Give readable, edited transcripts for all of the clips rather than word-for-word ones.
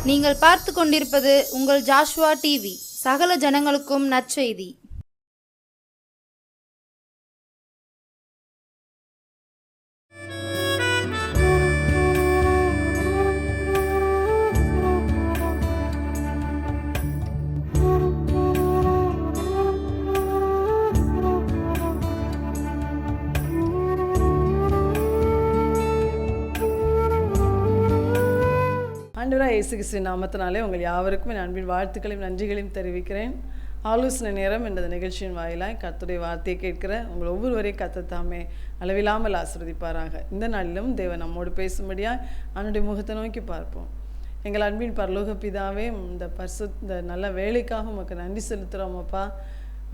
நீங்கள் பார்த்து கொண்டிருப்பது உங்கள் ஜாஷுவா டிவி. சகல ஜனங்களுக்கும் நற்செய்தி. ஆண்டவராக இயேசு கிறிஸ்துவின் நாமத்தினாலே உங்கள் யாவருக்கும் என் அன்பின் வாழ்த்துக்களையும் நன்றிகளையும் தெரிவிக்கிறேன். ஆலோசனை நேரம் என்ற நிகழ்ச்சியின் வாயிலாய் கர்த்தருடைய வார்த்தையை கேட்கிற உங்கள் ஒவ்வொருவரையும் கர்த்தர் தாமே அளவில்லாமல் ஆசீர்வதிப்பாராக. இந்த நாளிலும் தேவன் நம்மோடு பேசும்படியாக அவனுடைய முகத்தை நோக்கி பார்ப்போம். எங்கள் அன்பின் பரலோக பிதாவே, இந்த நல்ல வேலைக்காக உமக்கு நன்றி செலுத்துகிறோம் அப்பா.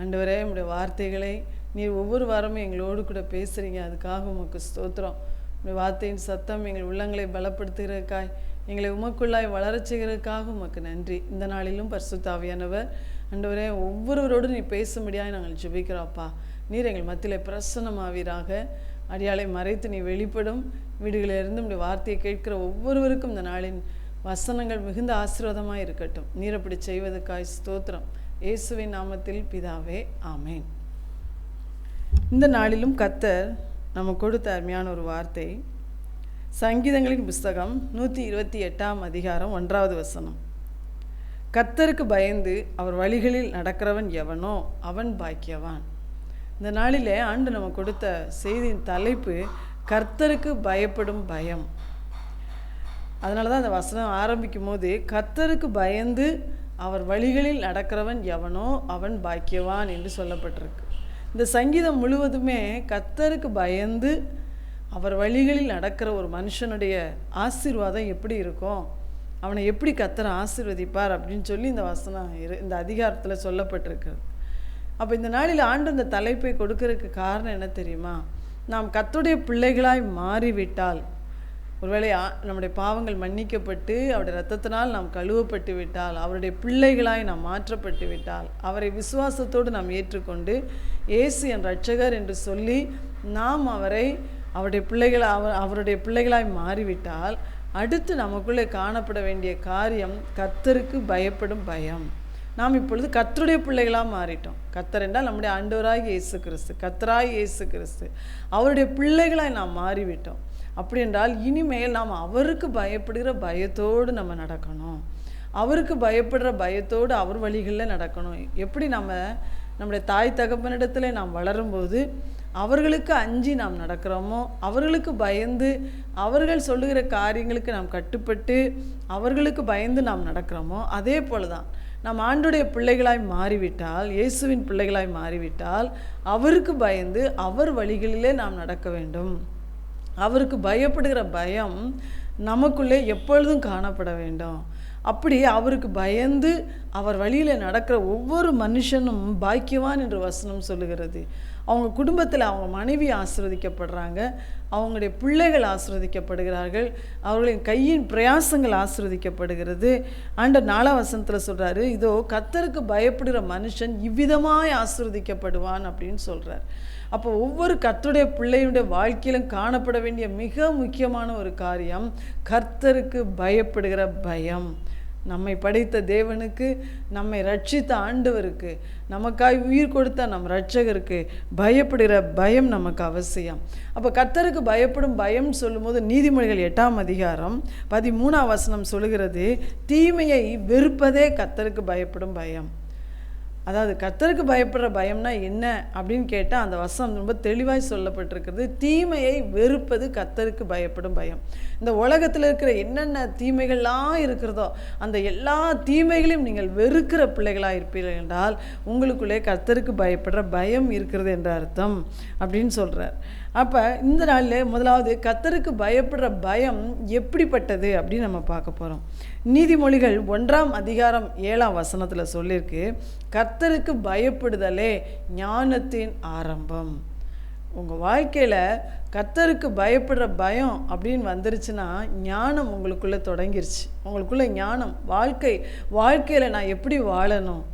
ஆண்டவரே, உம்முடைய வார்த்தைகளை நீர் ஒவ்வொரு வாரமும் எங்களோடு கூட பேசுகிறீங்க, அதுக்காக உமக்கு ஸ்தோத்திரம். உம்முடைய வார்த்தையின் சத்தம் எங்கள் உள்ளங்களை பலப்படுத்துகிறதுக்காய், எங்களை உமக்குள்ளாய் வளரச் செய்கிறதுக்காக உமக்கு நன்றி. இந்த நாளிலும் பரிசுத்த ஆவியானவர் ஆண்டவரே ஒவ்வொருவரோடு நீ பேசும்படியாக நாங்கள் ஜெபிக்கிறோம்ப்பா. நீர் எங்கள் மத்தியிலே பிரசன்னமாவீராக. அடியாளை மறைத்து நீ வெளிப்படும். வீடுகளிலிருந்து உம்முடைய வார்த்தையை கேட்கிற ஒவ்வொருவருக்கும் இந்த நாளின் வசனங்கள் மிகுந்த ஆசீர்வாதமாக இருக்கட்டும். நீர் அப்படி செய்வதற்காய் ஸ்தோத்திரம். இயேசுவின் நாமத்தில் பிதாவே, ஆமேன். இந்த நாளிலும் கர்த்தர் நமக்கு கொடுத்த அருமையான ஒரு வார்த்தை, சங்கீதங்களின் புஸ்தகம் 128ஆம் அதிகாரம் 1வது வசனம். கர்த்தருக்கு பயந்து அவர் வழிகளில் நடக்கிறவன் எவனோ அவன் பாக்கியவான். இந்த நாளிலே ஆண்டு நமக்கு கொடுத்த செய்தியின் தலைப்பு கர்த்தருக்கு பயப்படும் பயம். அதனால தான் அந்த வசனம் ஆரம்பிக்கும் போது கர்த்தருக்கு பயந்து அவர் வழிகளில் நடக்கிறவன் எவனோ அவன் பாக்கியவான் என்று சொல்லப்பட்டிருக்கு. இந்த சங்கீதம் முழுவதுமே கர்த்தருக்கு பயந்து அவர் வழிகளில் நடக்கிற ஒரு மனுஷனுடைய ஆசீர்வாதம் எப்படி இருக்கும், அவனை எப்படி கர்த்தர் ஆசீர்வதிப்பார் அப்படின்னு சொல்லி இந்த வசனம் இந்த அதிகாரத்தில் சொல்லப்பட்டிருக்கிறது. அப்போ இந்த நாளில் ஆண்டு இந்த தலைப்பை கொடுக்கறதுக்கு காரணம் என்ன தெரியுமா? நாம் கர்த்தருடைய பிள்ளைகளாய் மாறிவிட்டால், ஒருவேளை நம்முடைய பாவங்கள் மன்னிக்கப்பட்டு அவருடைய இரத்தத்தினால் நாம் கழுவப்பட்டு விட்டால், அவருடைய பிள்ளைகளாய் நாம் மாற்றப்பட்டு விட்டால், அவரை விசுவாசத்தோடு நாம் ஏற்றுக்கொண்டு இயேசு என் இரட்சகர் என்று சொல்லி நாம் அவருடைய பிள்ளைகளாய் மாறிவிட்டால், அடுத்து நமக்குள்ளே காணப்பட வேண்டிய காரியம் கர்த்தருக்கு பயப்படும் பயம். நாம் இப்பொழுது கர்த்தருடைய பிள்ளைகளாக மாறிட்டோம். கர்த்தர் என்றால் நம்முடைய ஆண்டவராகிய இயேசு கிறிஸ்து, கர்த்தராகிய இயேசு கிறிஸ்து, அவருடைய பிள்ளைகளாய் நாம் மாறிவிட்டோம். அப்படி என்றால் இனிமேல் நாம் அவருக்கு பயப்படுகிற பயத்தோடு நம்ம நடக்கணும். அவருக்கு பயப்படுற பயத்தோடு அவர் வழிகளில் நடக்கணும். எப்படி நம்முடைய தாய் தகப்பனிடத்தில் நாம் வளரும்போது அவர்களுக்கு அஞ்சி நாம் நடக்கிறோமோ, அவர்களுக்கு பயந்து அவர்கள் சொல்லுகிற காரியங்களுக்கு நாம் கட்டுப்பட்டு அவர்களுக்கு பயந்து நாம் நடக்கிறோமோ, அதே போல தான் நாம் ஆண்டுடைய பிள்ளைகளாய் மாறிவிட்டால், இயேசுவின் பிள்ளைகளாய் மாறிவிட்டால் அவருக்கு பயந்து அவர் வழிகளிலே நாம் நடக்க வேண்டும். அவருக்கு பயப்படுகிற பயம் நமக்குள்ளே எப்பொழுதும் காணப்பட வேண்டும். அப்படி அவருக்கு பயந்து அவர் வழியில் நடக்கிற ஒவ்வொரு மனுஷனும் பாக்கியவான் என்று வசனம் சொல்லுகிறது. அவங்க குடும்பத்தில் அவங்க மனைவி ஆசீர்வதிக்கப்படுறாங்க, அவங்களுடைய பிள்ளைகள் ஆசீர்வதிக்கப்படுகிறார்கள், அவர்களின் கையின் பிரயாசங்கள் ஆசீர்வதிக்கப்படுகிறது. ஆண்டவர் 4ஆம் வசனத்தில் சொல்கிறாரு, இதோ கர்த்தருக்கு பயப்படுகிற மனுஷன் இவ்விதமாய் ஆசீர்வதிக்கப்படுவான் அப்படின்னு சொல்கிறார். அப்போ ஒவ்வொரு கர்த்தருடைய பிள்ளையுடைய வாழ்க்கையிலும் காணப்பட வேண்டிய மிக முக்கியமான ஒரு காரியம் கர்த்தருக்கு பயப்படுகிற பயம். நம்மை படைத்த தேவனுக்கு, நம்மை ரட்சித்த ஆண்டவருக்கு, நமக்காய் உயிர் கொடுத்த நம் இரட்சகருக்கு பயப்படுகிற பயம் நமக்கு அவசியம். அப்போ கர்த்தருக்கு பயப்படும் பயம் சொல்லும்போது நீதிமொழிகள் 8ஆம் அதிகாரம் 13ஆம் வசனம் சொல்லுகிறது, தீமையை வெறுப்பதே கர்த்தருக்கு பயப்படும் பயம். அதாவது கர்த்தருக்கு பயப்படுற பயம்னா என்ன அப்படின்னு கேட்டால் அந்த வசனம் ரொம்ப தெளிவாய் சொல்லப்பட்டிருக்கிறது. தீமையை வெறுப்பது கர்த்தருக்கு பயப்படும் பயம். இந்த உலகத்தில் இருக்கிற என்னென்ன தீமைகள்லாம் இருக்கிறதோ அந்த எல்லா தீமைகளையும் நீங்கள் வெறுக்கிற பிள்ளைகளாக இருப்பீர்கள் என்றால் உங்களுக்குள்ளே கர்த்தருக்கு பயப்படுற பயம் இருக்கிறது என்ற அர்த்தம் அப்படின்னு சொல்கிறார். அப்போ இந்த நாளில் முதலாவது கர்த்தருக்கு பயப்படுற பயம் எப்படிப்பட்டது அப்படின்னு நம்ம பார்க்க போகிறோம். நீதிமொழிகள் 1ஆம் அதிகாரம் 7ஆம் வசனத்தில் சொல்லியிருக்கு, கர்த்தருக்கு பயப்படுதலே ஞானத்தின் ஆரம்பம். உங்கள் வாழ்க்கையில் கர்த்தருக்கு பயப்படுற பயம் அப்படின்னு வந்துருச்சுன்னா ஞானம் உங்களுக்குள்ளே தொடங்கிருச்சு. உங்களுக்குள்ளே ஞானம், வாழ்க்கையில் நான் எப்படி வாழணும்,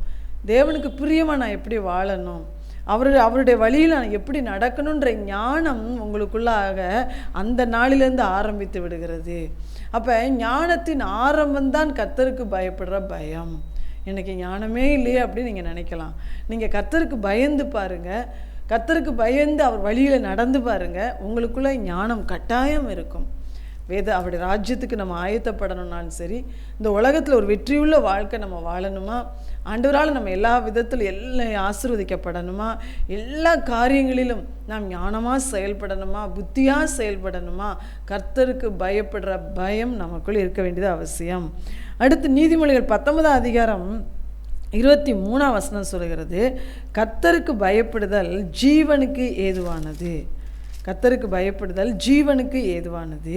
தேவனுக்கு பிரியமாக நான் எப்படி வாழணும், அவருடைய வழியில் நான் எப்படி நடக்கணுன்ற ஞானம் உங்களுக்குள்ளாக அந்த நாளிலேருந்து ஆரம்பித்து விடுகிறது. அப்போ ஞானத்தின் ஆரம்பம்தான் கர்த்தருக்கு பயப்படுற பயம். எனக்கு ஞானமே இல்லையே அப்படின்னு நீங்கள் நினைக்கலாம். நீங்கள் கர்த்தருக்கு பயந்து பாருங்கள், கர்த்தருக்கு பயந்து அவர் வழியில் நடந்து பாருங்கள், உங்களுக்குள்ளே ஞானம் கட்டாயம் இருக்கும். அவருடைய ராஜ்யத்துக்கு நம்ம ஆயத்தப்படணும்னாலும் சரி, இந்த உலகத்தில் ஒரு வெற்றியுள்ள வாழ்க்கை நம்ம வாழணுமா, ஆண்டவரால் நம்ம எல்லா விதத்திலும் எல்லாம் ஆசீர்வதிக்கப்படணுமா, எல்லா காரியங்களிலும் நாம் ஞானமாக செயல்படணுமா, புத்தியாக செயல்படணுமா, கர்த்தருக்கு பயப்படுற பயம் நமக்குள் இருக்க வேண்டியது அவசியம். அடுத்து நீதிமொழிகள் 19ஆம் அதிகாரம் 23ஆம் வசனம் சொல்கிறது, கர்த்தருக்கு பயப்படுதல் ஜீவனுக்கு ஏதுவானது. கர்த்தருக்கு பயப்படுதல் ஜீவனுக்கு ஏதுவானது.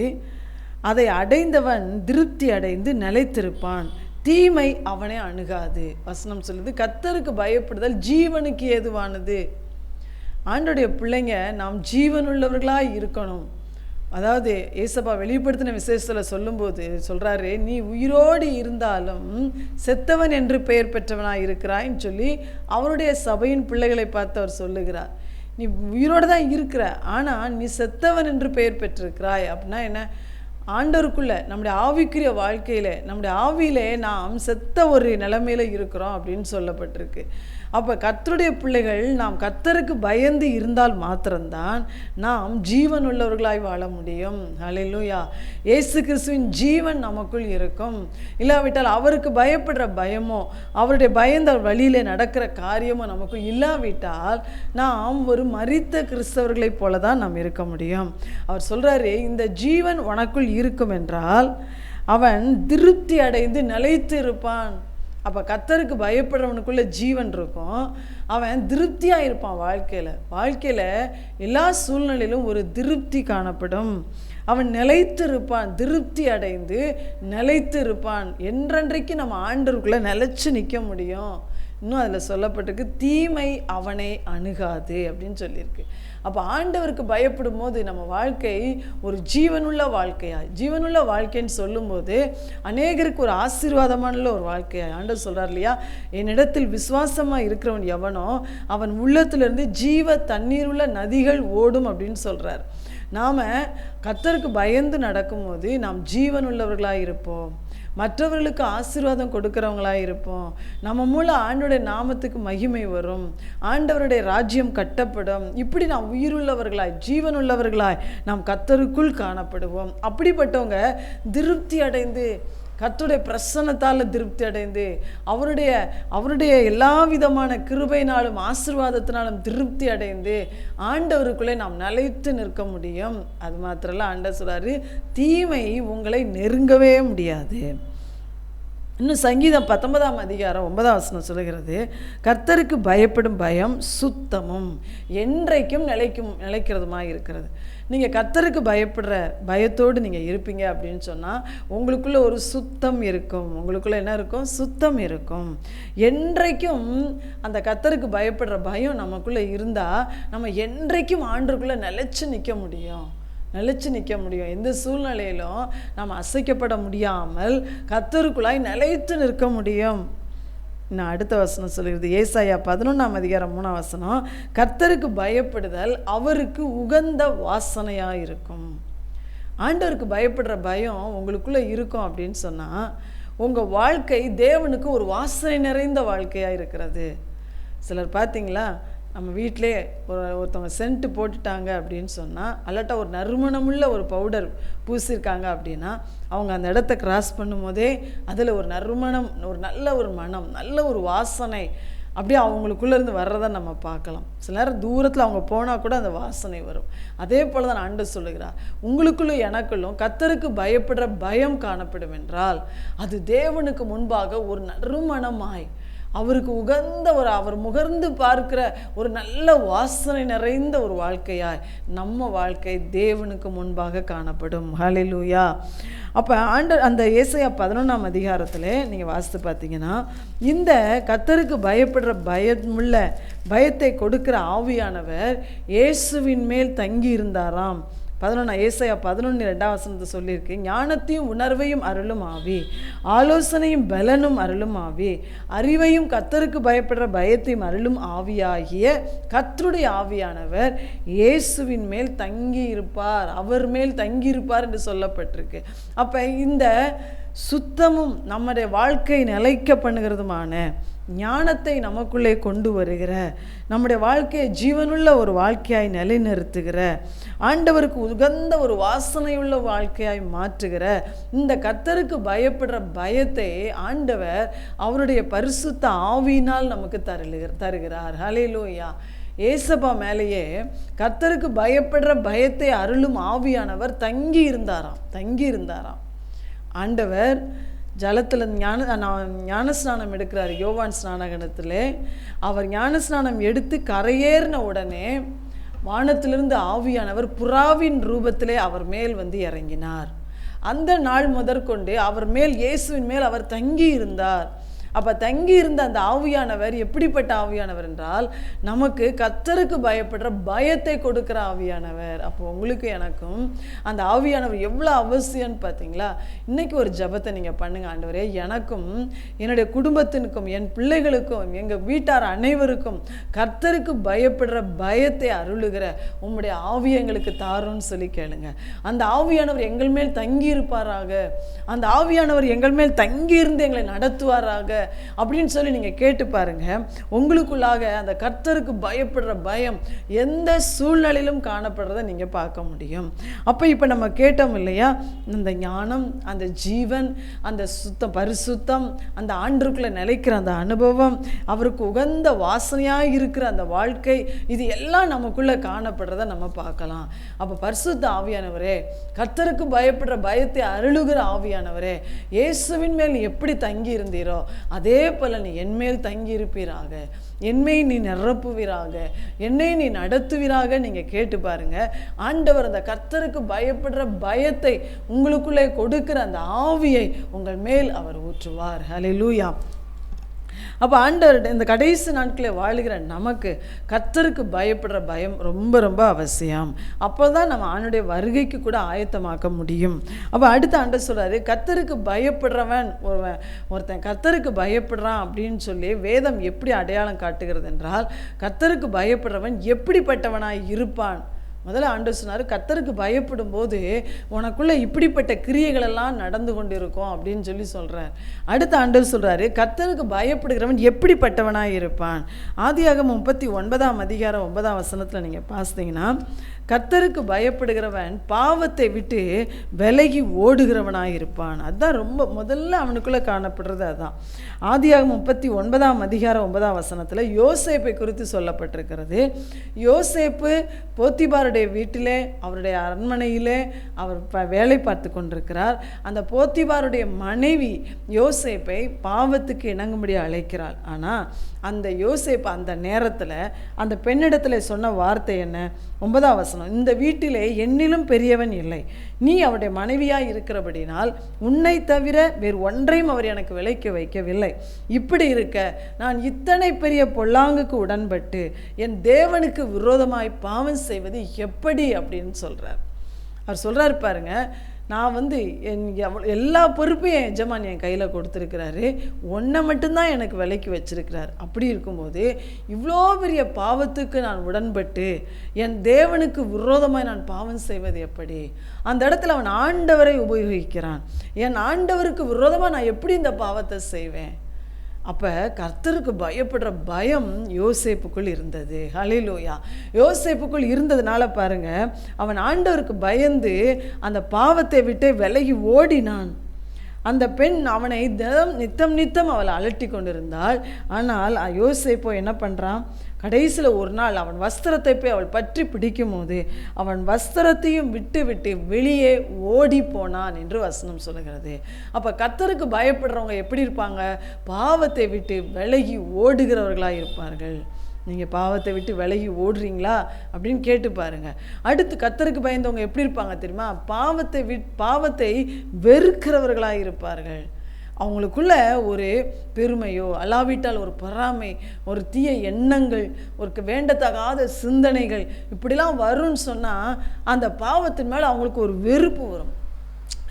அதை அடைந்தவன் திருப்தி அடைந்து நிலைத்திருப்பான், தீமை அவனை அணுகாது. வசனம் சொல்லுது, கர்த்தருக்கு பயப்படுதல் ஜீவனுக்கு ஏதுவானது. ஆண்டோடைய பிள்ளைங்க நாம் ஜீவனுள்ளவர்களாக இருக்கணும். அதாவது ஏசப்பா வெளிப்படுத்தின விசேஷத்தில் சொல்லும்போது சொல்கிறாரு, நீ உயிரோடு இருந்தாலும் செத்தவன் என்று பெயர் பெற்றவனாக இருக்கிறான்னு சொல்லி அவருடைய சபையின் பிள்ளைகளை பார்த்து அவர் சொல்லுகிறார். நீ உயிரோடு தான் இருக்கிற, ஆனால் நீ செத்தவன் என்று பெயர் பெற்றிருக்கிறாய். அப்படின்னா என்ன? ஆண்டவருக்குள்ளே நம்முடைய ஆவிக்குரிய வாழ்க்கையில் நம்முடைய ஆவியிலே நாம் செத்த ஒரு நிலைமையில் இருக்கிறோம் அப்படின்னு சொல்லப்பட்டிருக்கு. அப்போ கர்த்தருடைய பிள்ளைகள் நாம் கர்த்தருக்கு பயந்து இருந்தால் மாத்திரம்தான் நாம் ஜீவன் உள்ளவர்களாய் வாழ முடியும். ஹல்லேலூயா. இயேசு கிறிஸ்துவின் ஜீவன் நமக்குள் இருக்கும். இல்லாவிட்டால் அவருக்கு பயப்படுற பயமோ அவருடைய பயந்த வழியிலே நடக்கிற காரியமோ நமக்கு இல்லாவிட்டால் நாம் ஒரு மரித்த கிறிஸ்தவர்களைப் போல தான் நாம் இருக்க முடியும். அவர் சொல்கிறாரு, இந்த ஜீவன் உனக்குள் இருக்கும் என்றால் அவன் திருப்தி அடைந்து நிலைத்து இருப்பான். அப்போ கர்த்தருக்கு பயப்படுறவனுக்குள்ளே ஜீவன் இருக்கும், அவன் திருப்தியாக இருப்பான். வாழ்க்கையில் எல்லா சூழ்நிலையிலும் ஒரு திருப்தி காணப்படும். அவன் நிலைத்து இருப்பான், திருப்தி அடைந்து நிலைத்து இருப்பான். என்றென்றைக்கு நம்ம ஆண்டவருக்குள்ளே நிலைச்சு நிற்க முடியும். இன்னும் அதில் சொல்லப்பட்டிருக்கு, தீமை அவனை அணுகாது அப்படின்னு சொல்லியிருக்கு. அப்போ ஆண்டவருக்கு பயப்படும் போது நம்ம வாழ்க்கை ஒரு ஜீவனுள்ள வாழ்க்கைன்னு சொல்லும்போது அநேகருக்கு ஒரு ஆசீர்வாதமான ஒரு வாழ்க்கையா ஆண்டவர் சொல்கிறார் இல்லையா, என்னிடத்தில் விசுவாசமாக இருக்கிறவன் எவனோ அவன் உள்ளத்திலிருந்து ஜீவ தண்ணீர் உள்ள நதிகள் ஓடும் அப்படின்னு சொல்கிறார். நாம் கர்த்தருக்கு பயந்து நடக்கும்போது நாம் ஜீவனுள்ளவர்களாக இருப்போம், மற்றவர்களுக்கு ஆசீர்வாதம் கொடுக்கிறவங்களாக இருப்போம். நம்ம மூலம் ஆண்டவருடைய நாமத்துக்கு மகிமை வரும், ஆண்டவருடைய ராஜ்யம் கட்டப்படும். இப்படி நாம் உயிருள்ளவர்களாய் ஜீவனுள்ளவர்களாய் நாம் கர்த்தருக்குள் காணப்படுவோம். அப்படிப்பட்டவங்க திருப்தி அடைந்து கர்த்தருடைய பிரசன்னத்தால் திருப்தி அடைந்து அவருடைய எல்லா விதமான கிருபையினாலும் ஆசீர்வாதத்தினாலும் திருப்தி அடைந்து ஆண்டவருக்குள்ளே நாம் நிலைத்து நிற்க முடியும். அது மாத்திரல்ல, ஆண்டவர் சொல்றாரு, தீமை உங்களை நெருங்கவே முடியாது. இன்னும் சங்கீதம் 19ஆம் அதிகாரம் 9ஆம் வசனம் சொல்லுகிறது, கர்த்தருக்கு பயப்படும் பயம் சுத்தமும் என்றைக்கும் நிலைக்கிறதுமாக இருக்கிறது. நீங்கள் கர்த்தருக்கு பயப்படுற பயத்தோடு நீங்கள் இருப்பீங்க அப்படின்னு சொன்னால் உங்களுக்குள்ளே ஒரு சுத்தம் இருக்கும். உங்களுக்குள்ளே என்ன இருக்கும்? சுத்தம் இருக்கும். என்றைக்கும் அந்த கர்த்தருக்கு பயப்படுற பயம் நமக்குள்ளே இருந்தால் நம்ம என்றைக்கும் ஆண்டவருக்குள்ளே நிலைச்சு நிற்க முடியும். எந்த சூழ்நிலையிலும் நாம் அசைக்கப்பட முடியாமல் கர்த்தருக்குள்ளாய் நிலைத்து நிற்க முடியும். இன்னும் அடுத்த வசனம் சொல்லுகிறது, ஏசாயா 11ஆம் அதிகாரம் 3ஆம் வசனம், கர்த்தருக்கு பயப்படுதல் அவருக்கு உகந்த வாசனையாக இருக்கும். ஆண்டவருக்கு பயப்படுற பயம் உங்களுக்குள்ளே இருக்கும் அப்படின்னு சொன்னால் உங்கள் வாழ்க்கை தேவனுக்கு ஒரு வாசனை நிறைந்த வாழ்க்கையாக இருக்கிறது. சிலர் பார்த்தீங்களா, நம்ம வீட்டிலே ஒருத்தவங்க சென்ட்டு போட்டுட்டாங்க அப்படின்னு சொன்னால், அல்லாட்டா ஒரு நறுமணமுள்ள ஒரு பவுடர் பூசியிருக்காங்க அப்படின்னா அவங்க அந்த இடத்த கிராஸ் பண்ணும்போதே அதில் ஒரு நறுமணம், ஒரு நல்ல ஒரு மனம், நல்ல ஒரு வாசனை அப்படியே அவங்களுக்குள்ளேருந்து வர்றதை நம்ம பார்க்கலாம். சில நேரம் தூரத்தில் அவங்க போனால் கூட அந்த வாசனை வரும். அதே போல் தான் ஆண்டவர் சொல்லுகிறார், உங்களுக்குள்ளும் எனக்குள்ளும் கர்த்தருக்கு பயப்படுற பயம் காணப்படும் என்றால் அது தேவனுக்கு முன்பாக ஒரு நறுமணமாய் அவருக்கு உகந்த அவர் முகர்ந்து பார்க்கிற ஒரு நல்ல வாசனை நிறைந்த ஒரு வாழ்க்கையாய் நம்ம வாழ்க்கை தேவனுக்கு முன்பாக காணப்படும். ஹல்லேலூயா. அப்போ அந்த ஏசாயா 11ஆம் அதிகாரத்தில் நீங்கள் வாசித்து பார்த்தீங்கன்னா, இந்த கர்த்தருக்கு பயப்படுற பயத்தை கொடுக்கிற ஆவியானவர் இயேசுவின் மேல் தங்கி இருந்தாராம். ஏசாயா 11:2 சொல்லியிருக்கு, ஞானத்தையும் உணர்வையும் அருளும் ஆவி, ஆலோசனையும் பலனும் அருளும் ஆவி, அறிவையும் கர்த்தருக்கு பயப்படுற பயத்தையும் அருளும் ஆவியாகிய கர்த்தருடைய ஆவியானவர் இயேசுவின் மேல் தங்கி இருப்பார், அவர் மேல் தங்கி இருப்பார் என்று சொல்லப்பட்டிருக்கு. அப்போ இந்த சுத்தமும் நம்முடைய வாழ்க்கை நிலைக்க பண்ணுகிறதுமான ஞானத்தை நமக்குள்ளே கொண்டு வருகிற, நம்முடைய வாழ்க்கையை ஜீவனுள்ள ஒரு வாழ்க்கையாய் நிலைநிறுத்துகிற, ஆண்டவருக்கு உகந்த ஒரு வாசனையுள்ள வாழ்க்கையாய் மாற்றுகிற இந்த கர்த்தருக்கு பயப்படுற பயத்தை ஆண்டவர் அவருடைய பரிசுத்த ஆவியினால் நமக்கு தருகிறார். ஹல்லேலூயா. ஏசப்பா மேலேயே கர்த்தருக்கு பயப்படுற பயத்தை அருளும் ஆவியானவர் தங்கி இருந்தாராம். ஆண்டவர் ஜலத்தில் ஞானஸ்நானம் எடுக்கிறார். யோவான் ஸ்நானகணத்தில் அவர் ஞானஸ்நானம் எடுத்து கரையேறின உடனே வானத்திலிருந்து ஆவியானவர் புறாவின் ரூபத்திலே அவர் மேல் வந்து இறங்கினார். அந்த நாள் முதற்கொண்டு அவர் மேல், இயேசுவின் மேல் அவர் தங்கி இருந்தார். அப்போ தங்கி இருந்த அந்த ஆவியானவர் எப்படிப்பட்ட ஆவியானவர் என்றால், நமக்கு கர்த்தருக்கு பயப்படுற பயத்தை கொடுக்குற ஆவியானவர். அப்போ உங்களுக்கு எனக்கும் அந்த ஆவியானவர் எவ்வளோ அவசியம்னு பார்த்தீங்களா? இன்றைக்கி ஒரு ஜெபத்தை நீங்கள் பண்ணுங்கள். ஆண்டவரே, எனக்கும் என்னுடைய குடும்பத்தினுக்கும் என் பிள்ளைகளுக்கும் எங்கள் வீட்டார் அனைவருக்கும் கர்த்தருக்கு பயப்படுற பயத்தை அருளுகிற உம்முடைய ஆவியை எங்களுக்கு தாருன்னு சொல்லி கேளுங்க. அந்த ஆவியானவர் எங்கள் மேல் தங்கி இருப்பாராக, அந்த ஆவியானவர் எங்கள் மேல் தங்கி இருந்து எங்களை நடத்துவாராக அப்படின்னு சொல்லி நீங்கள் கேட்டு பாருங்க. உங்களுக்குள்ளாக அந்த கர்த்தருக்கு பயப்படுற பயம் எந்த சூழ்நிலையிலும் காணப்படுறதை நீங்கள் பார்க்க முடியும். அப்போ இப்போ நம்ம கேட்டோம் இல்லையா, அந்த ஞானம், அந்த ஜீவன், அந்த பரிசுத்தம், அந்த ஆண்டருக்குள்ளே நிலைக்கிற அந்த அனுபவம், அவருக்கு உகந்த வாசனையாக இருக்கிற அந்த வாழ்க்கை, இது எல்லாம் நமக்குள்ளே காணப்படுறதை நம்ம பார்க்கலாம். அப்போ பரிசுத்த ஆவியானவரே, கர்த்தருக்கு பயப்படுற பயத்தை அருளுகிற ஆவியானவரே, இயேசுவின் மேல் எப்படி தங்கி இருந்தீரோ அதே போல நீ என்மேல் தங்கி இருப்பீராக, என்னை நீ நிரப்புவீராக, என்னை நீ நடத்துவீராக நீங்க கேட்டு பாருங்க. ஆண்டவர் அந்த கர்த்தருக்கு பயப்படுற பயத்தை உங்களுக்குள்ளே கொடுக்கிற அந்த ஆவியை உங்கள் மேல் அவர் ஊற்றுவார். ஹல்லேலூயா. அப்போ ஆண்டவர் இந்த கடைசி நாட்களில் வாழுகிற நமக்கு கர்த்தருக்கு பயப்படுற பயம் ரொம்ப ரொம்ப அவசியம். அப்போ தான் நம்ம ஆண்டுடைய வருகைக்கு கூட ஆயத்தமாக்க முடியும். அப்போ அடுத்த ஆண்டவர் சொல்கிறாரு, கர்த்தருக்கு பயப்படுறவன் ஒருத்தன் கர்த்தருக்கு பயப்படுறான் அப்படின்னு சொல்லி வேதம் எப்படி அடையாளம் காட்டுகிறது என்றால், கர்த்தருக்கு பயப்படுறவன் எப்படிப்பட்டவனாய் இருப்பான். முதல்ல ஆண்டவர் சொன்னார், கர்த்தருக்கு பயப்படும் போது உனக்குள்ளே இப்படிப்பட்ட கிரியைகளெல்லாம் நடந்து கொண்டு இருக்கும் அப்படின்னு சொல்லி சொல்கிறார். அடுத்த ஆண்டவர் சொல்கிறாரு, கர்த்தருக்கு பயப்படுகிறவன் எப்படிப்பட்டவனாக இருப்பான். ஆதியாகமம் 39:9 நீங்கள் பார்த்தீங்கன்னா, கர்த்தருக்கு பயப்படுகிறவன் பாவத்தை விட்டு விலகி ஓடுகிறவனாக இருப்பான். அதுதான் ரொம்ப முதல்ல அவனுக்குள்ளே காணப்படுறது. அதுதான் ஆதியாகமம் 39:9 யோசேப்பை குறித்து சொல்லப்பட்டிருக்கிறது. யோசேப்பு போத்திபாருடைய வீட்டிலே, அவருடைய அரண்மனையிலே அவர் வேலை பார்த்து கொண்டிருக்கிறார். அந்த போத்திபாருடைய மனைவி யோசேப்பை பாவத்துக்கு இணங்கும்படி அழைக்கிறாள். ஆனால் அந்த யோசேப்பு அந்த நேரத்தில் அந்த பெண்ணிடத்தில் சொன்ன வார்த்தை என்ன? 9 இந்த வீட்டிலே என்னிலும் பெரியவன் இல்லை, நீ அவருடைய மனைவியாய் இருக்கிறபடினால் உன்னை தவிர வேறு ஒன்றையும் அவர் எனக்கு விலைக்கு வைக்கவில்லை. இப்படி இருக்க நான் இத்தனை பெரிய பொல்லாங்குக்கு உடன்பட்டு என் தேவனுக்கு விரோதமாய் பாவம் செய்வது எப்படி அப்படின்னு சொல்கிறார். அவர் சொல்கிறார் பாருங்க, நான் எல்லா பொறுப்பையும் என் எஜமான் என் கையில் கொடுத்துருக்கிறாரு, ஒன்றை மட்டும்தான் எனக்கு விலைக்கு வச்சிருக்கிறார். அப்படி இருக்கும்போது இவ்வளோ பெரிய பாவத்துக்கு நான் உடன்பட்டு என் தேவனுக்கு விரோதமாய் நான் பாவம் செய்வது எப்படி? அந்த இடத்துல அவன் ஆண்டவரை உபயோகிக்கிறான். என் ஆண்டவருக்கு விரோதமாக நான் எப்படி இந்த பாவத்தை செய்வேன்? அப்போ கர்த்தருக்கு பயப்படுற பயம் யோசேப்புக்குள் இருந்தது. ஹல்லேலூயா. யோசேப்புக்குள் இருந்ததுனால பாருங்க, அவன் ஆண்டவருக்கு பயந்து அந்த பாவத்தை விட்டு விலகி ஓடினான். அந்த பெண் அவனை நித்தம் அவளை அலட்டி கொண்டிருந்தாள். ஆனால் யோசேப்போ என்ன பண்ணுறான்? கடைசியில் ஒரு நாள் அவன் வஸ்திரத்தை போய் அவள் பற்றி பிடிக்கும் போது அவன் வஸ்திரத்தையும் விட்டு விட்டு வெளியே ஓடி போனான் என்று வசனம் சொல்லுகிறது. அப்போ கர்த்தருக்கு பயப்படுறவங்க எப்படி இருப்பாங்க? பாவத்தை விட்டு விலகி ஓடுகிறவர்களாக இருப்பார்கள். நீங்கள் பாவத்தை விட்டு விலகி ஓடுறீங்களா அப்படின்னு கேட்டு பாருங்க. அடுத்து கர்த்தருக்கு பயந்தவங்க எப்படி இருப்பாங்க தெரியுமா? பாவத்தை வெறுக்கிறவர்களாக இருப்பார்கள். அவங்களுக்குள்ள ஒரு பெருமையோ அல்லாவிட்டால் ஒரு பொறாமை, ஒரு தீய எண்ணங்கள், ஒரு வேண்டத்தகாத சிந்தனைகள் இப்படிலாம் வரும்னு சொன்னால் அந்த பாவத்தின் மேலே அவங்களுக்கு ஒரு வெறுப்பு வரும்.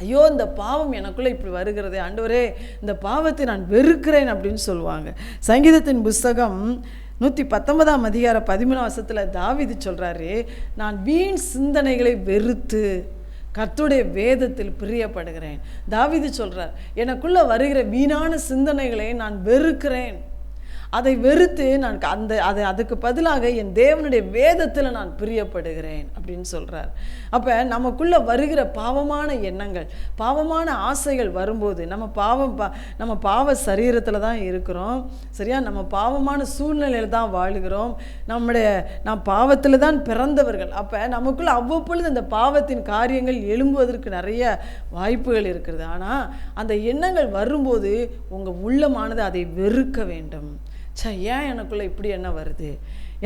ஐயோ, இந்த பாவம் எனக்குள்ளே இப்படி வருகிறதே, ஆண்டவரே இந்த பாவத்தை நான் வெறுக்கிறேன் அப்படின்னு சொல்லுவாங்க. சங்கீதத்தின் புஸ்தகம் 119 அதிகாரம் 13 தாவீது சொல்கிறாரு, நான் வீண் சிந்தனைகளை வெறுத்து கர்த்தருடைய வேதத்தில் பிரியப்படுகிறேன். தாவீது சொல்கிறார், எனக்குள்ளே வருகிற வீணான சிந்தனைகளை நான் வெறுக்கிறேன். அதை வெறுத்து நான் அதுக்கு பதிலாக என் தேவனுடைய வேதத்தில் நான் பிரியப்படுகிறேன் அப்படின்னு சொல்கிறார். அப்போ நமக்குள்ளே வருகிற பாவமான எண்ணங்கள், பாவமான ஆசைகள் வரும்போது நம்ம பாவ சரீரத்தில் தான் இருக்கிறோம், சரியா? நம்ம பாவமான சூழ்நிலையில் தான் வாழுகிறோம், நாம் பாவத்தில் தான் பிறந்தவர்கள். அப்போ நமக்குள்ளே அவ்வப்பொழுது அந்த பாவத்தின் காரியங்கள் எழும்புவதற்கு நிறைய வாய்ப்புகள் இருக்கிறது. ஆனால் அந்த எண்ணங்கள் வரும்போது உங்கள் உள்ளமானது அதை வெறுக்க வேண்டும். ஏன் எனக்குள்ளே இப்படி எண்ணம் வருது,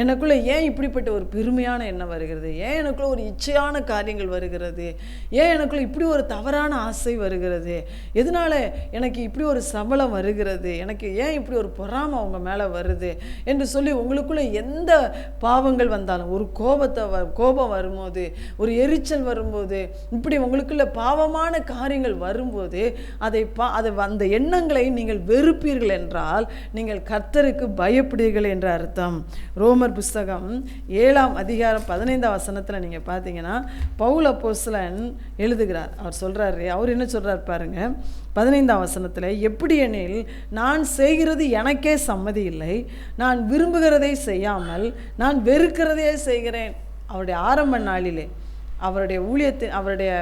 எனக்குள்ளே ஏன் இப்படிப்பட்ட ஒரு பெருமையான எண்ணம் வருகிறது, ஏன் எனக்குள்ளே ஒரு இச்சையான காரியங்கள் வருகிறது, ஏன் எனக்குள்ளே இப்படி ஒரு தவறான ஆசை வருகிறது, எதனால எனக்கு இப்படி ஒரு சபலம் வருகிறது, எனக்கு ஏன் இப்படி ஒரு பொறாமை அவங்க மேலே வருது என்று சொல்லி உங்களுக்குள்ளே எந்த பாவங்கள் வந்தாலும், ஒரு கோபம் வரும்போது, ஒரு எரிச்சல் வரும்போது, இப்படி உங்களுக்குள்ள பாவமான காரியங்கள் வரும்போது அந்த எண்ணங்களை நீங்கள் வெறுப்பீர்கள் என்றால் நீங்கள் கர்த்தருக்கு பயப்படுவீர்கள் என்ற அர்த்தம். ரோமர் புஸ்தகம் 7 அதிகாரம் 15 நீங்கள் பார்த்தீங்கன்னா பவுல் அப்போஸ்தலன் எழுதுகிறார். அவர் சொல்கிறாரு, அவர் என்ன சொல்கிறார் பாருங்க, 15 எப்படி எனில் நான் செய்கிறது எனக்கே சம்மதி இல்லை, நான் விரும்புகிறதை செய்யாமல் நான் வெறுக்கிறதையே செய்கிறேன். அவருடைய ஆரம்ப நாளிலே, அவருடைய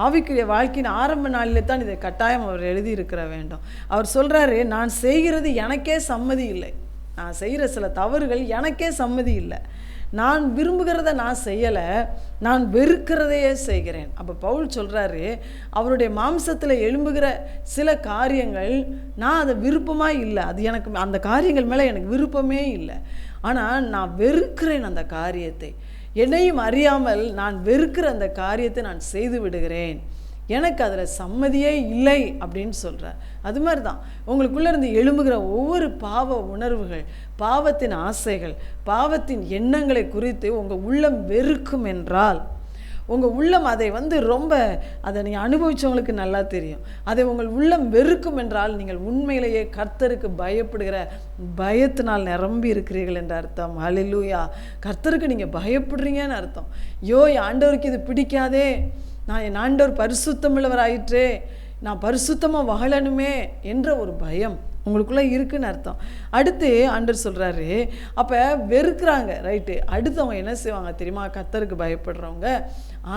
ஆவிக்குரிய வாழ்க்கையின் ஆரம்ப நாளிலே தான் இதை கட்டாயம் அவர் எழுதியிருக்கிற வேண்டும். அவர் சொல்கிறாரு, நான் செய்கிறது எனக்கே சம்மதி இல்லை, நான் செய்கிற சில தவறுகள் எனக்கே சம்மதி இல்லை, நான் விரும்புகிறத நான் செய்யலை, நான் வெறுக்கிறதையே செய்கிறேன். அப்போ பவுல் சொல்கிறாரு, அவருடைய மாம்சத்தில் எழும்புகிற சில காரியங்கள் நான் அதை விருப்பமாக இல்லை, அது எனக்கு அந்த காரியங்கள் மேலே எனக்கு விருப்பமே இல்லை, ஆனால் நான் வெறுக்கிறேன் அந்த காரியத்தை, என்னையும் அறியாமல் நான் வெறுக்கிற அந்த காரியத்தை நான் செய்து விடுகிறேன், எனக்கு அதில் சம்மதியே இல்லை அப்படின்னு சொல்கிறார். அது மாதிரி தான் உங்களுக்குள்ளே இருந்து எழும்புகிற ஒவ்வொரு பாவ உணர்வுகள், பாவத்தின் ஆசைகள், பாவத்தின் எண்ணங்களை குறித்து உங்கள் உள்ளம் வெறுக்கும் என்றால், உங்கள் உள்ளம் அதை அதை நீங்கள் அனுபவித்தவங்களுக்கு நல்லா தெரியும், அதை உங்கள் உள்ளம் வெறுக்கும் என்றால் நீங்கள் உண்மையிலேயே கர்த்தருக்கு பயப்படுகிற பயத்தினால் நிரம்பி இருக்கிறீர்கள் என்ற அர்த்தம். ஹல்லேலூயா! கர்த்தருக்கு நீங்கள் பயப்படுறீங்கன்னு அர்த்தம். ஆண்டவருக்கு இது பிடிக்காதே, என் ஆண்டவர் பரிசுத்தமுள்ளவராயிற்றே, நான் பரிசுத்தமாக வாழணுமே என்ற ஒரு பயம் உங்களுக்குள்ளே இருக்குன்னு அர்த்தம். அடுத்து ஆண்டவர் சொல்கிறாரு, அப்போ வெறுக்கிறாங்க, ரைட்டு. அடுத்து அவங்க என்ன செய்வாங்க தெரியுமா? கர்த்தருக்கு பயப்படுறவங்க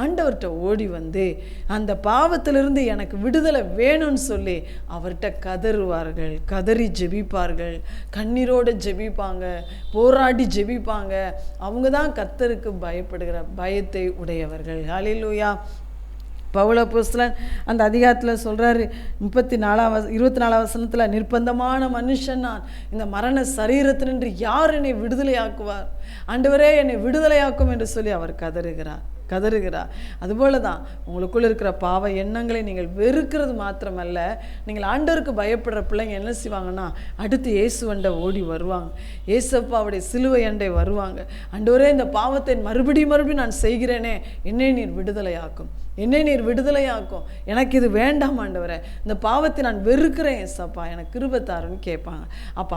ஆண்டவர்கிட்ட ஓடி அந்த பாவத்திலிருந்து எனக்கு விடுதலை வேணும்னு சொல்லி அவர்கிட்ட கதறுவார்கள், கதறி ஜெபிப்பார்கள், கண்ணீரோடு ஜெபிப்பாங்க, போராடி ஜெபிப்பாங்க. அவங்க தான் கர்த்தருக்கு பயப்படுகிற பயத்தை உடையவர்கள். ஹல்லேலூயா! பவுல் அப்போஸ்தலன் அந்த அதிகாரத்தில் சொல்கிறாரு, 24 நிர்பந்தமான மனுஷன் நான், இந்த மரண சரீரத்தினின்று யார் என்னை விடுதலையாக்குவார், ஆண்டவரே என்னை விடுதலையாக்கும் என்று சொல்லி அவர் கதறுகிறார். அதுபோல தான் உங்களுக்குள்ள இருக்கிற பாவ எண்ணங்களை நீங்கள் வெறுக்கிறது மாத்திரமல்ல, நீங்கள் ஆண்டவருக்கு பயப்படுற பிள்ளைங்க என்ன செய்வாங்கன்னா அடுத்து இயேசுவண்டை ஓடி வருவாங்க, இயேசப்பாவுடைய சிலுவை அண்டை வருவாங்க. ஆண்டவரே இந்த பாவத்தை மறுபடியும் நான் செய்கிறேனே, என்னை நீர் விடுதலையாக்கும், எனக்கு இது வேண்டாம் ஆண்டவரே, இந்த பாவத்தை நான் வெறுக்கிறேன் ஏசப்பா, எனக்கு கிருபை தாருன்னு கேட்பாங்க. அப்போ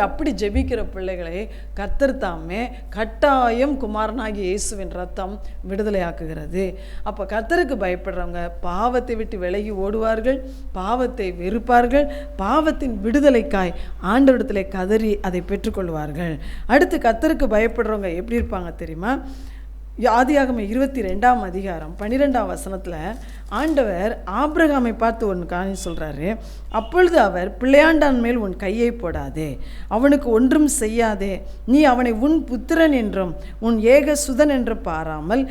அப்படி ஜெபிக்கிற பிள்ளைகளை கர்த்தர் தாமே கட்டாயம் குமாரனாகிய இயேசுவின் ரத்தம் விடுதலையாக்குகிறது. அப்போ கர்த்தருக்கு பயப்படுறவங்க பாவத்தை விட்டு விலகி ஓடுவார்கள், பாவத்தை வெறுப்பார்கள், பாவத்தின் விடுதலைக்காய் ஆண்டவரிடத்திலே கதறி அதை பெற்றுக்கொள்வார்கள். அடுத்து கர்த்தருக்கு பயப்படுறவங்க எப்படி இருப்பாங்க தெரியுமா? ஆதியாகமம் 22 அதிகாரம் 12 ஆண்டவர் ஆபிரகாமை பார்த்து ஒன்று காணி சொல்கிறாரு. அப்பொழுது அவர், பிள்ளையாண்டான் மேல் உன் கையை போடாதே, அவனுக்கு ஒன்றும் செய்யாதே, நீ அவனை உன் புத்திரன் என்றும் உன் ஏக சுதன் என்று பாராமல்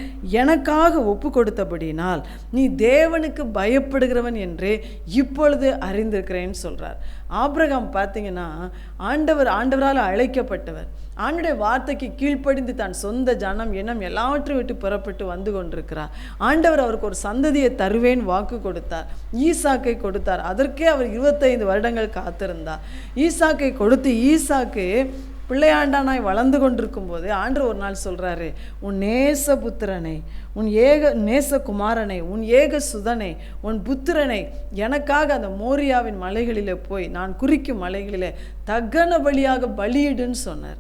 எனக்காக ஒப்பு கொடுத்தபடினால் நீ தேவனுக்கு பயப்படுகிறவன் என்று இப்பொழுது அறிந்திருக்கிறேன்னு சொல்கிறார். ஆபிரகாம் பார்த்தீங்கன்னா ஆண்டவரால் அழைக்கப்பட்டவர். ஆண்டுடைய வார்த்தைக்கு கீழ்ப்படிந்து தன் சொந்த ஜனம் இனம் எல்லாவற்றையும் விட்டு புறப்பட்டு வந்து கொண்டிருக்கிறார். ஆண்டவர் அவருக்கு ஒரு சந்ததியை தருவேன் வாக்கு கொடுத்தார். ஈசாக்கை கொடுத்தார். அதற்கே அவர் 25 வருடங்கள் காத்திருந்தார். ஈசாக்கை கொடுத்து ஈசாக்கு பிள்ளையாண்டானாய் வளர்ந்து கொண்டிருக்கும் போது ஆண்டவர் ஒரு நாள் சொல்கிறாரு, உன் நேசபுத்திரனை, உன் நேசகுமாரனை, உன் ஏக சுதனை, உன் புத்திரனை எனக்காக அந்த மோரியாவின் மலைகளிலே போய் நான் குறிக்கும் மலைகளிலே தகன பலியாக பலியிடுன்னு சொன்னார்.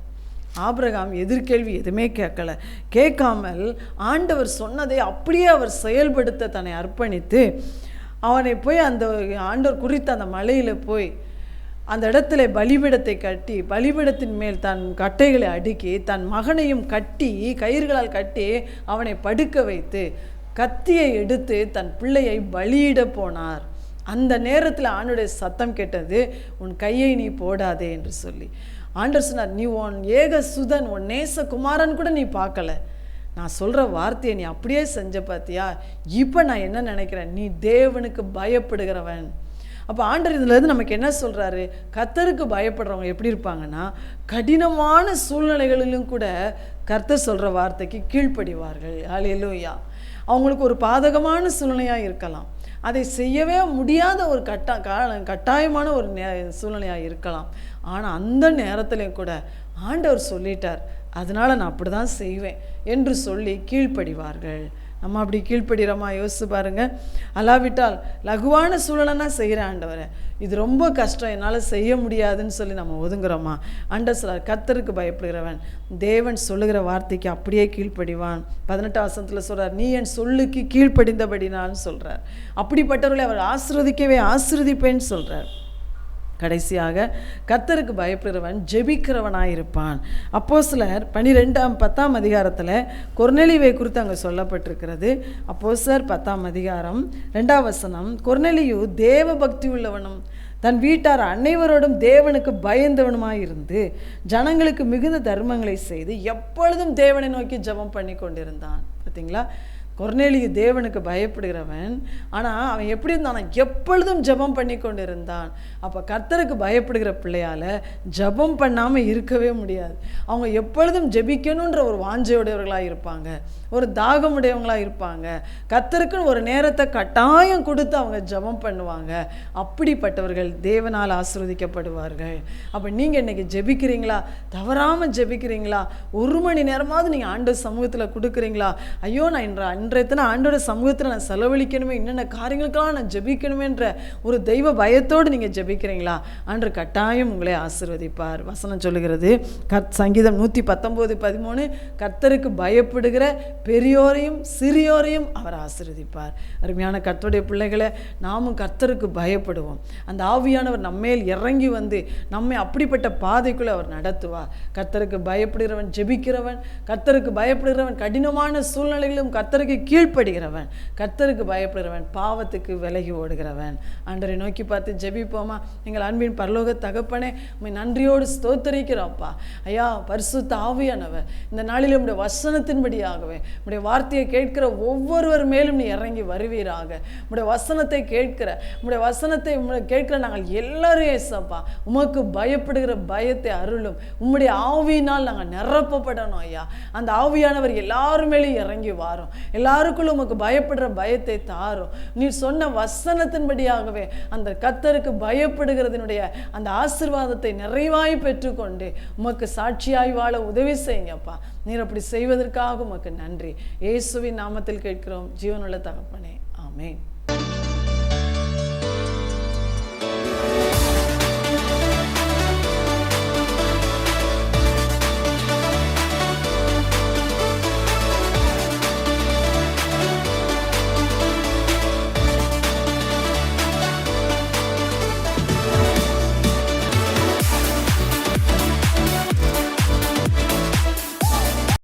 ஆபிரகாம் எதிர்கேள்வி எதுவுமே கேட்காமல் ஆண்டவர் சொன்னதை அப்படியே அவர் செயல்படுத்த தன்னை அர்ப்பணித்து அவனை போய் அந்த ஆண்டவர் குறித்த அந்த மலையில் போய் அந்த இடத்துல பலிபீடத்தை கட்டி பலிபீடத்தின் மேல் தன் கட்டைகளை அடுக்கி தன் மகனையும் கட்டி கயிறுகளால் கட்டி அவனை படுக்க வைத்து கத்தியை எடுத்து தன் பிள்ளையை பலியிட போனார். அந்த நேரத்தில் ஆண்டவருடைய சத்தம் கேட்டது, உன் கையை நீ போடாதே என்று சொல்லி. ஆண்டவர் சொன்னார், நீ உன் ஏக சுதன், உன் நேசகுமாரன் கூட நீ பார்க்கல, நான் சொல்கிற வார்த்தையை நீ அப்படியே செஞ்ச பார்த்தியா? இப்போ நான் என்ன நினைக்கிறேன், நீ தேவனுக்கு பயப்படுகிறவன். அப்போ ஆண்டவர் இதில் நமக்கு என்ன சொல்கிறாரு, கர்த்தருக்கு பயப்படுறவங்க எப்படி இருப்பாங்கன்னா, கடினமான சூழ்நிலைகளிலும் கூட கர்த்தர் சொல்கிற வார்த்தைக்கு கீழ்ப்படிவார்கள். ஹல்லேலூயா. அவங்களுக்கு ஒரு பாதகமான சூழ்நிலையாக இருக்கலாம், அதை செய்யவே முடியாத ஒரு கட்டாயமான ஒரு சூழ்நிலையாக இருக்கலாம். ஆனால் அந்த நேரத்துலையும் கூட ஆண்டவர் சொல்லிட்டார், அதனால் நான் அப்படி தான் செய்வேன் என்று சொல்லி கீழ்ப்படிவார்கள். நம்ம அப்படி கீழ்ப்படுகிறோமா? யோசிச்சு பாருங்க. அல்லாவிட்டால் லகுவான சூழலைனா செய்கிற ஆண்டவரை, இது ரொம்ப கஷ்டம் என்னால் செய்ய முடியாதுன்னு சொல்லி நம்ம ஒதுங்குறோமா? ஆண்டவர் சொல்றார், கர்த்தருக்கு பயப்படுகிறவன் தேவன் சொல்லுகிற வார்த்தைக்கு அப்படியே கீழ்ப்படிவான். 18 வசனத்தில் சொல்கிறார், நீ என் சொல்லுக்கு கீழ்ப்படிந்தபடினான்னு சொல்கிறார். அப்படிப்பட்டவர்களை அவர் ஆசீர்வதிப்பேன்னு சொல்கிறார். கடைசியாக கர்த்தருக்கு பயப்படுகிறவன் ஜெபிக்கிறவனாயிருப்பான். அப்போஸ்தலர் 10ஆம் அதிகாரத்தில் கொர்நேலியுவை குறித்து அங்கே சொல்லப்பட்டிருக்கிறது. அப்போஸ்தலர் 10ஆம் அதிகாரம் 2ஆம் வசனம், கொர்நேலியு தேவ பக்தி உள்ளவனும் தன் வீட்டார் அனைவரோடும் தேவனுக்கு பயந்தவனுமாயிருந்து ஜனங்களுக்கு மிகுந்த தர்மங்களை செய்து எப்பொழுதும் தேவனை நோக்கி ஜெபம் பண்ணி கொண்டிருந்தான். பார்த்தீங்களா? கொர்நேலியு தேவனுக்கு பயப்படுகிறவன், ஆனால் அவன் எப்படி இருந்தான்? எப்பொழுதும் ஜெபம் பண்ணி கொண்டு இருந்தான். அப்போ கர்த்தருக்கு பயப்படுகிற பிள்ளையால் ஜெபம் பண்ணாமல் இருக்கவே முடியாது. அவங்க எப்பொழுதும் ஜெபிக்கணுன்ற ஒரு வாஞ்சையுடையவர்களாக இருப்பாங்க, ஒரு தாகமுடையவங்களாக இருப்பாங்க. கர்த்தருக்குன்னு ஒரு நேரத்தை கட்டாயம் கொடுத்து அவங்க ஜெபம் பண்ணுவாங்க. அப்படிப்பட்டவர்கள் தேவனால் ஆசீர்வதிக்கப்படுவார்கள். அப்போ நீங்கள் இன்றைக்கி ஜெபிக்கிறீங்களா? தவறாமல் ஜெபிக்கிறீங்களா? 1 மணி நேரமாவது நீங்கள் ஆண்டவர் சமூகத்தில் கொடுக்குறீங்களா? ஐயோ, நான் இன்றைய ஆண்டோட சமூகத்தில் நான் செலவழிக்கணுமே, என்னென்ன காரியங்களுக்கெல்லாம் நான் ஜெபிக்கணுமேன்ற ஒரு தெய்வ பயத்தோடு நீங்கள் ஜெபிக்கிறீங்களா? ஆண்டவர் கட்டாயம் உங்களை ஆசீர்வதிப்பார். வசனம் சொல்லுகிறது, சங்கீதம் 119:13, கர்த்தருக்கு பயப்படுகிற பெரியோரையும் சிறியோரையும் அவர் ஆசீர்வதிப்பார். அருமையான கர்த்தருடைய பிள்ளைகளை, நாமும் கர்த்தருக்கு பயப்படுவோம். அந்த ஆவியானவர் நம்மேல் இறங்கி வந்து நம்மை அப்படிப்பட்ட பாதைக்குள்ளே அவர் நடத்துவார். கர்த்தருக்கு பயப்படுகிறவன் ஜெபிக்கிறவன், கர்த்தருக்கு பயப்படுகிறவன் கடினமான சூழ்நிலைகளிலும் கர்த்தருக்கு கீழ்ப்படுகிறவன், கர்த்தருக்கு பயப்படுகிறவன் பாவத்துக்கு விலகி ஓடுகிறவன். ஆண்டவரை நோக்கி பார்த்து ஜெபிப்போமா? எங்கள் அன்பின் பரலோக தகப்பனே, உம்மை நன்றியோடு ஸ்தோத்தரிக்கிறோம்ப்பா. ஐயா, பரிசுத்த ஆவியானவர், இந்த நாளில் உம்முடைய வசனத்தின்படியாகவே உம்முடைய வார்த்தையை கேட்கிற ஒவ்வொருவர் மேலும் நீ இறங்கி வருவீராக. உம்முடைய வசனத்தை கேட்கிற நாங்கள் எல்லாரும் ஏசப்பா உமக்கு பயப்படுகிற பயத்தை அருளும். உம்முடைய ஆவியினால் நாங்கள் நிரப்பப்படணும் ஐயா. அந்த ஆவியானவர் எல்லாரும் மேலும் இறங்கி வாரும். எல்லாருக்குள்ள உமக்கு பயப்படுற பயத்தை தாரும். நீ சொன்ன வசனத்தின்படியாகவே அந்த கர்த்தருக்கு பயப்படுகிறதனுடைய அந்த ஆசீர்வாதத்தை நிறைவாய் பெற்றுக்கொண்டு உமக்கு சாட்சியாய் வாழ உதவி செய்யுங்கப்பா. நீர் அப்படி செய்வதற்காக உமக்கு நன்றி. இயேசுவின் நாமத்தில் கேட்கிறோம் ஜீவனுள்ள தகப்பனே, ஆமென்.